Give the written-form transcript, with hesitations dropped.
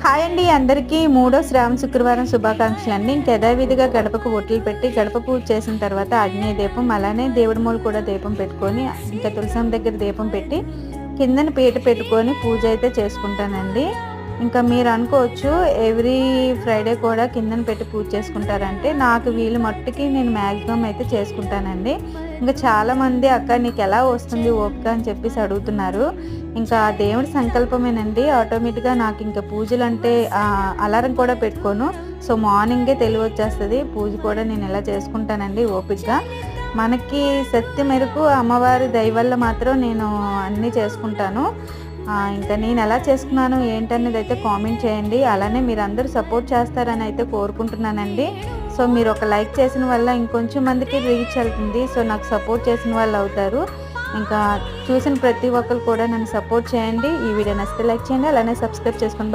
Hi అండి, అందరికీ మూడో శ్రావణ శుక్రవారం శుభాకాంక్షలు అండి. యథావిధిగా గడపకు బొట్లు పెట్టి గడప పూజ చేసిన తర్వాత అగ్ని దీపం, అలానే దేవుడి మూల కూడా దీపం పెట్టుకొని, ఇంకా తులసం దగ్గర దీపం పెట్టి కిందన పీట పెట్టుకొని పూజ అయితే చేసుకుంటానండి. ఇంకా మీరు అనుకోవచ్చు ఎవ్రీ ఫ్రైడే కూడా కిందన పెట్టి పూజ చేసుకుంటారంటే, నాకు వీలు మట్టుకి నేను మ్యాక్సిమం అయితే చేసుకుంటానండి. ఇంకా చాలామంది అక్క నీకు ఎలా వస్తుంది ఓపిక అని చెప్పేసి అడుగుతున్నారు. ఇంకా దేవుడి సంకల్పమేనండి. ఆటోమేటిక్గా నాకు ఇంకా పూజలు అంటే అలారం కూడా పెట్టుకోను. సో మార్నింగే తెలివి వచ్చేస్తుంది. పూజ కూడా నేను ఎలా చేసుకుంటానండి ఓపికగా. మనకి శక్తి మేరకు అమ్మవారి దయ వల్ల మాత్రం నేను అన్నీ చేసుకుంటాను. ఇంకా నేను ఎలా చేసుకున్నాను ఏంటనేది అయితే కామెంట్ చేయండి. అలానే మీరు అందరూ సపోర్ట్ చేస్తారని అయితే కోరుకుంటున్నానండి. సో మీరు ఒక లైక్ చేసిన వల్ల ఇంకొంచెం మందికి రీచ్ అవుతుంది. సో నాకు సపోర్ట్ చేసిన వాళ్ళు అవుతారు. ఇంకా చూసిన ప్రతి ఒక్కరు కూడా నన్ను సపోర్ట్ చేయండి. ఈ వీడియో నచ్చితే లైక్ చేయండి, అలానే సబ్స్క్రైబ్ చేసుకోండి.